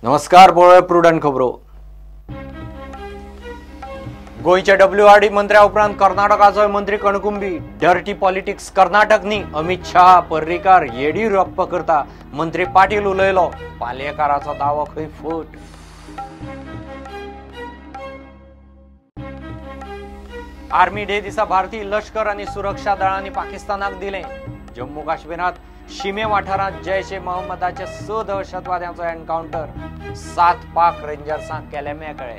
नमस्कार, पळोवया प्रुडंट खबरो। गोयच्या WRD मंत्र्या उपरांत कर्नाटकाचो मंत्री कणकुंबी। डर्टी पॉलिटिक्स कर्नाटक न्ही, अमित शाह, पर्रीकार, येडियुरप्पा करता। मंत्री पाटील उलयलो, पालयेकाराचो दावो खंय फूट। आर्मी डे दिसा भारतीय लष्कर आणि सुरक्षा दळांनी पाकिस्तानाक दिले। जम्मू काश्मीरात शिमे वाठारात जैश ए मोहम्मदाचे 6 दहशतवाद्यांचो एन्काउंटर। 7 पाक रेंजर्सांक केले मेकळे।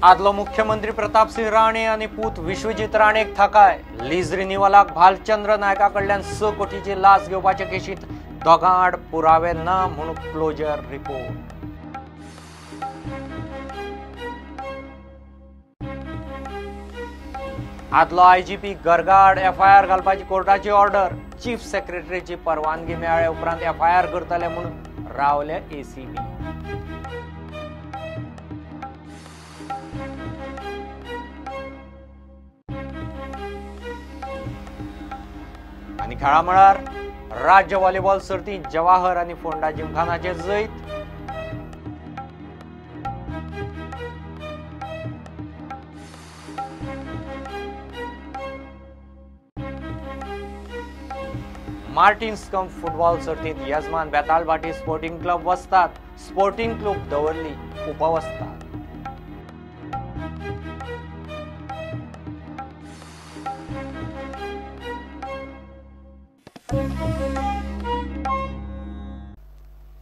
आदलो मुख्यमंत्री प्रताप सिंह राणे आणि पूत विश्वजीत राणेक थाकाय। लीज रिन्युअलाक भालचंद्र नायका कडल्यान 6 कोटीची लाच घेवपाचे केशीत दोगां आड पुरावे ना म्हणून क्लोजर रिपोर्ट। आदलो IGP गरगाड FIR घालपाची कोर्टाची ऑर्डर। चीफ सेक्रेटरीची परवानगी मेळ्ळे उपरांत FIR करतले म्हणून रावले ACB। आणि खेळा मळार राज्य व्हॉलीबॉल सर्तीत जवाहर आणि फोंडा जिमखानाचे जैत। मार्टिन्स कप फुटबॉल सर्तीत यजमान बेताल भाटी स्पोर्टिंग क्लब वस्ताद। स्पोर्टिंग क्लब दवरली उपवस्ताद।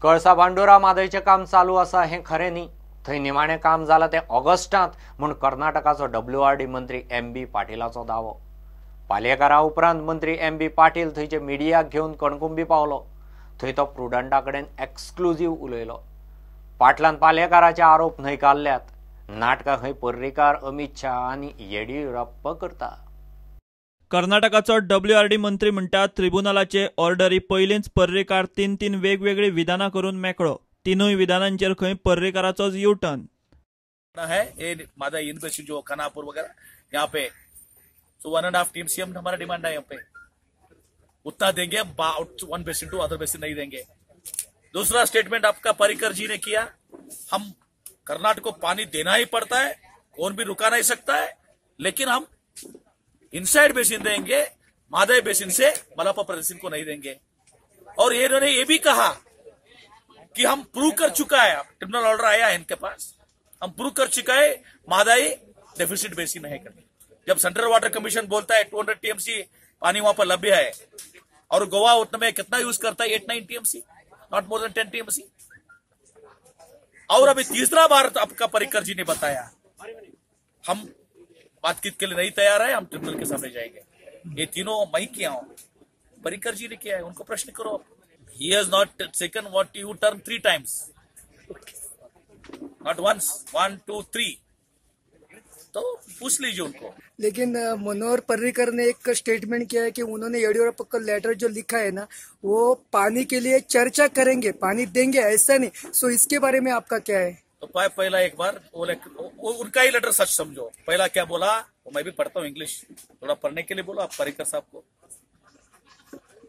कळसा बांडोरा मादयचे काम चालू आसा हे खरे न्ही। थंय निमाणे काम जाला ते ऑगस्टांत म्हूण कर्नाटकाचो WRD मंत्री MB पाटीलाचो दावो। पालयेकारा उपरांत मंत्री MB पाटील थंयचे मिडियाक घेवन कणकुंबी पावलो। थंय तो प्रुडंटाकडेन एक्सक्लुझिव्ह उलयलो। पाटलान पालयेकाराचे आरोप न्हयकारल्यात। नाटकां खंय पर्रीकार, अमित शाह आनी येडियुरप्पा करता। कर्नाटकाचो WRD मंत्री म्हणटा ट्रिब्युनलाचे ऑर्डरी पयलींच पर्रीकार 3 वेगवेगळी विधानां करून मेकळो। तिनूय विधानांचेर खंय पर्रीकाराचोच U-टर्न है। ये मादा यूनिवर्सिटी जो खानापुर वगैरह यहाँ पे 1.5 TMC हमारा डिमांड है। यहाँ पे उतना देंगे, 1% टू अदर बेसिन नहीं देंगे। दूसरा स्टेटमेंट आपका पर्रिकर जी ने किया, हम कर्नाटक को पानी देना ही पड़ता है, कौन भी रुका नहीं सकता है, लेकिन हम इनसाइड बेसिन देंगे, मादय बेसिन से मलप्पा बेसिन को नहीं देंगे। और इन्होंने ये भी कहा कि हम प्रूव कर चुका है, ट्रिब्यूनल ऑर्डर आया है इनके पास, हम प्रूव कर चुका है मादाई डेफिसिट बेसिन है करके। जब सेंट्रल वाटर कमीशन बोलता है 200 TMC पानी वहां पर लभ्य है और गोवा उतने में कितना यूज करता है 8-9 TMC, not more than 10 TMC। और अभी तीसरा बार आपका पर्रिकर जी ने बताया हम बातचीत के लिए नहीं तैयार है, हम ट्रिब्यूनल के सामने जाएंगे। ये तीनों मैं किया हूं, पर्रिकर जी ने किया है, उनको प्रश्न करो। He has not taken what you term 3 times, not once, 1, 2, 3। तो पूछ लीजिए उनको। लेकिन मनोहर पर्रिकर ने एक स्टेटमेंट किया है कि उन्होंने येडियुरप्पा का लेटर जो लिखा है ना, वो पानी के लिए चर्चा करेंगे, पानी देंगे ऐसा नहीं। सो इसके बारे में आपका क्या है? तो पहला एक बार वो उनका ही लेटर सच समझो। पहला क्या बोला वो मैं भी पढ़ता हूँ, इंग्लिश थोड़ा पढ़ने के लिए बोला पर्रिकर साहब को।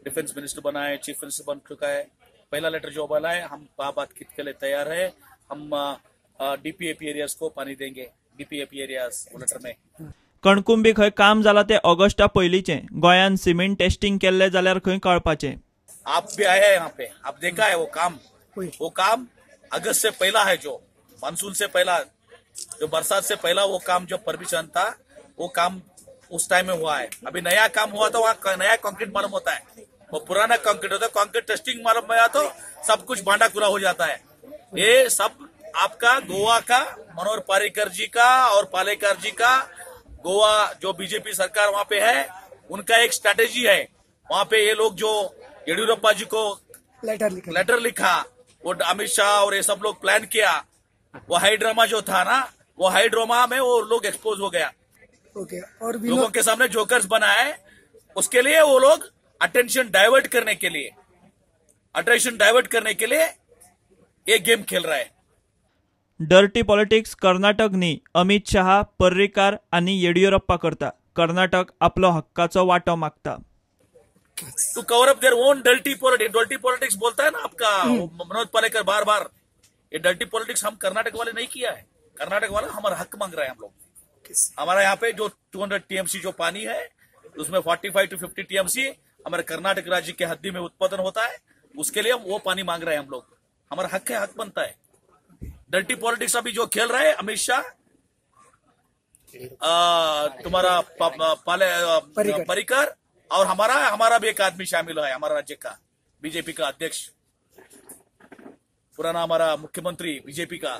डिफेंस मिनिस्टर बना है, चीफ मिनिस्टर बन चुका है। पहला लेटर जो बोला है, हम बातचीत के लिए तैयार है, हम DPAP एरियाज को पानी देंगे, DPAP एरियाज लेटर में। कणकुंबी खंय काम जाला ते ऑगस्टा पयलींचे। गोंयान सिमेंट टेस्टिंग केल्ले जाल्यार खंय कळपाचे। आप भी आए हैं यहाँ पे, आप देखा है वो काम अगस्त से पहला है, जो मानसून से पहला, जो बरसात से पहला वो काम जो परमिशन था वो काम उस टाइम में हुआ है। अभी नया काम हुआ तो वहाँ नया कंक्रीट मालूम होता है, वो पुराना कंक्रीट होता है। कंक्रीट टेस्टिंग मालूम आया तो सब कुछ भांडा पूरा हो जाता है। ये सब आपका गोवा का मनोहर पर्रिकर जी का और पालेकर जी का, गोवा जो बीजेपी सरकार वहां पे है उनका एक स्ट्रेटेजी है। वहां पे ये लोग जो येडियुरप्पा जी को लेटर लिखा, वो अमित शाह और ये सब लोग प्लान किया, वो हाई ड्रामा जो था ना, वो हाई ड्रामा में वो लोग एक्सपोज हो गया। ओके। और लोगों के सामने जोकर्स बना है, उसके लिए वो लोग अटेंशन डाइवर्ट करने के लिए ये गेम खेल रहा है। डर्टी पॉलिटिक्स कर्नाटक न्ही, अमित शाह, पर्रीकार आणि येडियुरप्पा करता। कर्नाटक आपलो हक्काचो वाटो मागता। To cover up their own dirty politics. Dirty politics बोलता है ना आपका मनोज पालेकर बार बार. ये डर्टी पॉलिटिक्स हम कर्नाटक वाले नहीं किया है. कर्नाटक वाला हमारा हक मांग रहा है. हम लोग हमारा यहाँ पे जो 200 टीएमसी जो पानी है उसमें 45 to 50 टीएमसी हमारे कर्नाटक राज्य के हद्दी में उत्पादन होता है. उसके लिए हम वो पानी मांग रहे हैं. हम लोग हमारा हक है, हक बनता है. डर्टी पॉलिटिक्स अभी जो खेल रहा है अमित शाह, तुम्हारा परिकर और हमारा भी एक आदमी शामिल है, हमारा राज्य का बीजेपी का अध्यक्ष, पुराना हमारा मुख्यमंत्री बीजेपी का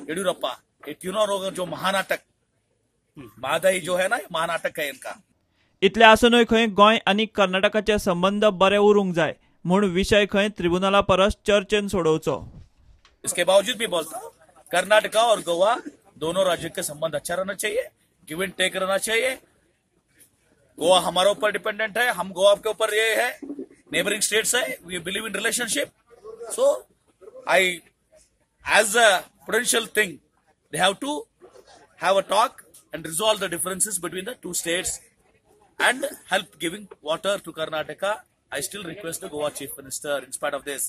येडियुरप्पा. ये तीनों लोग जो महानाटक महादाई जो है ना, महानाटक है इनका. इतले आसूनय खंय गोंय आनी कर्नाटकाचे संबंध बरे उरूंक जाय म्हूण विशय खंय ट्रिब्युनला परस चर्चेन सोडवचो. इसके बावजूद भी बोलता हूँ, कर्नाटका और गोवा दोनों राज्यों के संबंध अच्छा रहना चाहिए, गिव एंड टेक रहना चाहिए. गोवा हमारे ऊपर डिपेंडेंट है, हम गोवा के ऊपर ये है, नेबरिंग स्टेट्स है. We believe in relationship. So I as a potential thing they have to have a talk and resolve the differences between the two states and help giving water to Karnataka. I still request the Goa Chief Minister in spite of this.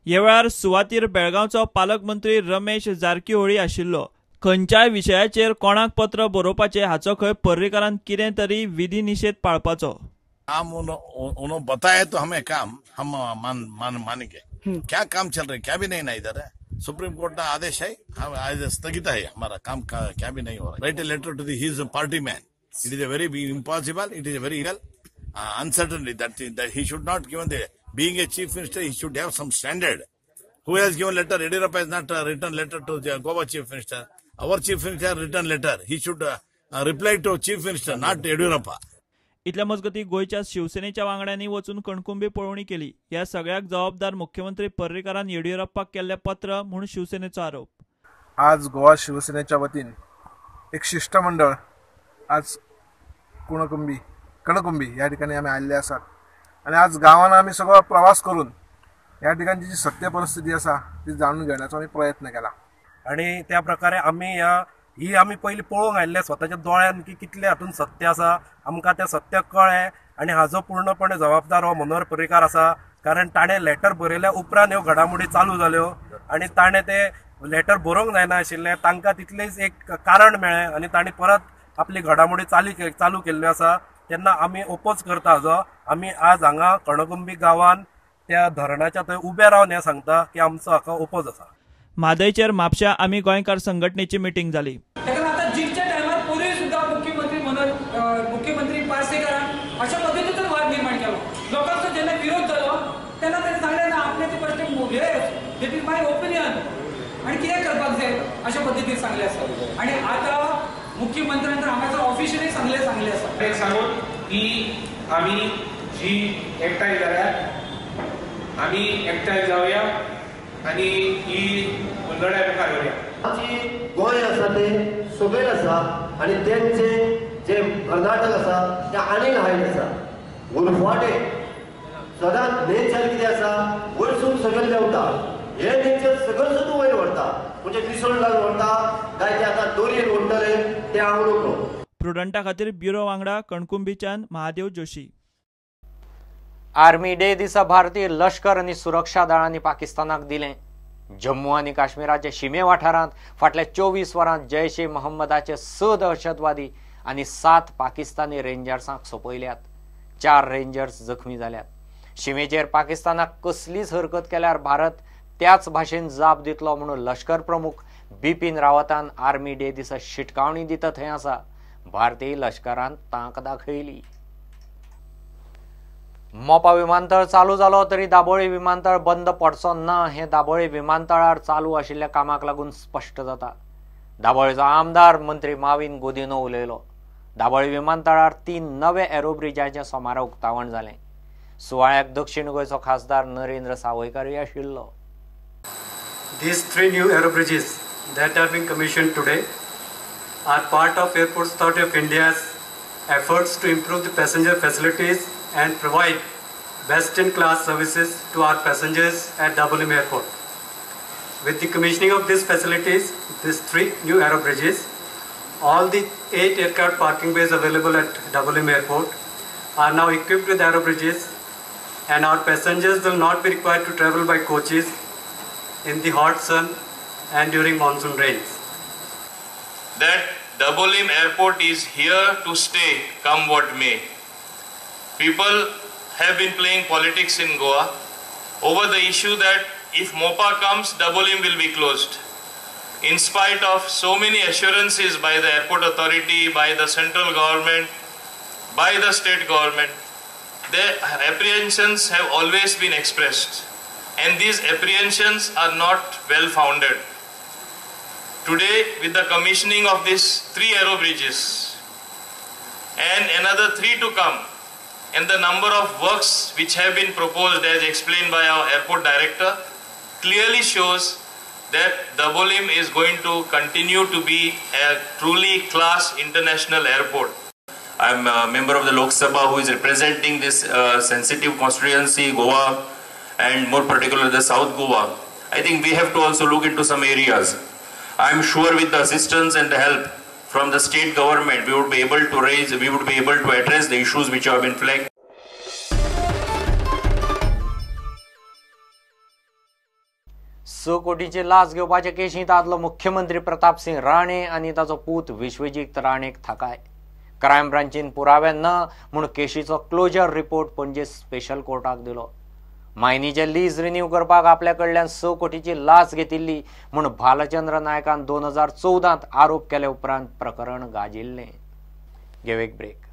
ह्या वेळार सुवातेर बेळगांवचो पालकमंत्री रमेश जारकीहोळी आशिल्लो. खंयच्याय विशयाचेर कोणाक पत्र बरोवपाचे हाचो खंय पर्रीकारान कितें तरी विधी निषेध पाळपाचो. काम उन्होंने बताया तो हमें काम हम मानेंगे. क्या काम चल रहा है, क्या भी नहीं ना इधर है. सुप्रीम कोर्ट का आदेश है, हम आज स्थगित है, हमारा काम क्या भी नहीं हो रहा. Write a letter to he is a party man. It is a very impossible, it is a very ill uncertainty that he should not given the being a chief minister, he should have some standard. Who has given letter? Yediyurappa has not written letter to the Goa chief minister. Our chief minister has written letter. He should reply to chief minister, not Yediyurappa. इतल्या मजगती गोयच्या शिवसेनेच्या वांगड्यांनी वचून कणकुंबी पळोवणी केली. ह्या सगळ्याक जबाबदार मुख्यमंत्री पर्रीकारान येडियुरप्पाक केल्ले पत्र म्हूण शिवसेनेचो आरोप. आज गोवा शिवसेनेच्या वतीन एक शिष्टमंडळ आज कणकुंबी या ठिकाणी आम्ही आलेले असतात. आणि आज गावानं आम्ही सगळं प्रवास करून या ठिकाणची जी सत्य परिस्थिती असा ती जाणून घेण्याचा आम्ही प्रयत्न केला. आणि त्या प्रकारे आम्ही पयलीं पळोवंक आयिल्ले स्वताच्या दोळ्यान की कितले हातून सत्य आसा. आमकां तें सत्य कळ्ळें आनी हाजो पूर्णपणे जबाबदार हो मनोहर पर्रीकार आसा. कारण ताणें लेटर बरयल्या उपरांत ह्यो घडामोडी चालू जाल्यो आनी ताणें तें लेटर बरोवंक जायना आशिल्लें. तांकां तितलेंच एक कारण मेळ्ळें आनी ताणें परत आपली घडामोडी चालू केल्ल्यो आसा. तेन्ना आमी ओपोज करता हाजो. आमी आज हांगा कणकुंबी गांवांत त्या धरणाच्या थंय उबे रावन हें सांगता की आमचो हाका ओपोज आसा. म्हादयचेर म्हापशा आमी गोंयकार संघटनेची मिटींग जाली. आता जीपच्या टायमार पूर्वी सुद्धा मुख्यमंत्री पार्सेकरान अशा पद्धतीचो वाद निर्माण केलो. लोकांचो जेन्ना विरोध जालो तेन्ना ताणें सांगलें ना आपले ते प्रश्न दॅट इज माय ओपिनियन आनी कितें करपाक जाय अशा पद्धतीन सांगले आसा. आनी आतां मुख्यमंत्र्यान तर हांगासर ऑफिशियली सांगले आसा. एक सांगून की आमी जी एकठांय जाल्यार आमी एकठांय जावया आनी ही लढाई मुखार व्हरया. आमची गोंय आसा ते सकयल आसा आनी तेंचे जे कर्नाटक आसा ते आनीक हायट आसा. उरफाटे सदांच नेचर कितें आसा वयरसून सकयल देंवता. हे नेचर सकयल सुद्दां वयर व्हरता म्हणजे निसर्गान व्हरता काय ते आतां दोरयेन व्हरतले ते हांव नकळो. प्रुडंटा खातीर ब्युरो वांगडा कणकुंबीच्यान महादेव जोशी. आर्मी डे दिसा भारतीय लष्कर आनी सुरक्षा दळांनी पाकिस्तानाक दिलें. जम्मू आनी काश्मीराचे शिमे वाठारांत फाटल्या 24 वरांत जैश ए मोहम्मदाचे 6 दहशतवादी आनी 7 पाकिस्तानी रेंजर्सांक सोंपयल्यात. 4 रेंजर्स जखमी जाल्यात. शिमेचेर पाकिस्तानाक कसलीच हरकत केल्यार भारत त्याच भाशेन जाप दितलो म्हणून लष्कर प्रमुख बिपीन रावतान आर्मी डे दिसा शिटकावणी दिता थंय आसा. भारतीय लष्करान तांक दाखयली. मोपा विमानतळ चालू जालो तरी दाबोळी विमानतळ बंद पडचो ना हे दाबोळी विमानतळार चालू आशिल्ल्या कामाक लागून स्पश्ट जाता. दाबोळीचो आमदार मंत्री माविन गोदिनो उलयलो. दाबोळी विमानतळार 3 नवे एरोब्रिजांचें सोमारा उक्तावण जालें. सुवाळ्याक दक्षिण गोंयचो खासदार नरेंद्र सावयकारूय आशिल्लो. These 3 new aerobridges that have been commissioned today are part of Airports Authority of India's efforts to improve the passenger facilities and provide best-in-class services to our passengers at Dabolim Airport. With the commissioning of these facilities, these 3 new aerobridges, all the 8 aircraft parking bays available at Dabolim Airport are now equipped with aerobridges and our passengers will not be required to travel by coaches in the hot sun and during monsoon rains. That Dabolim Airport is here to stay, come what may. People have been playing politics in Goa over the issue that if MOPA comes, Dabolim will be closed. In spite of so many assurances by the airport authority, by the central government, by the state government, their apprehensions have always been expressed, and these apprehensions are not well founded. Today, with the commissioning of these 3 aero bridges and another 3 to come, and the number of works which have been proposed as explained by our airport director, clearly shows that Dabolim is going to continue to be a truly class international airport. I am a member of the Lok Sabha who is representing this sensitive constituency, Goa, and more particularly the South Goa. I think we have to also look into some areas. I am sure with the assistance and the help from the state government, we would be able to address the issues which have been flagged. स कोटीची लाच घेवपाच्या केशींत आदलो मुख्यमंत्री प्रताप सिंग राणे आनी ताचो पूत विश्वजीत राणेक थाकाय. Crime ब्रांचीन पुरावे ना म्हूण केशीचो क्लोजर रिपोर्ट पणजे स्पेशल कोर्टाक दिलो. मायनीचे लीज रिन्यू करपाक आपल्या कडल्यान 6 कोटीची लाच घेतिल्ली म्हूण भालचंद्र नायकान 2014 आरोप केले उपरांत प्रकरण गाजिल्लें. घेव एक ब्रेक.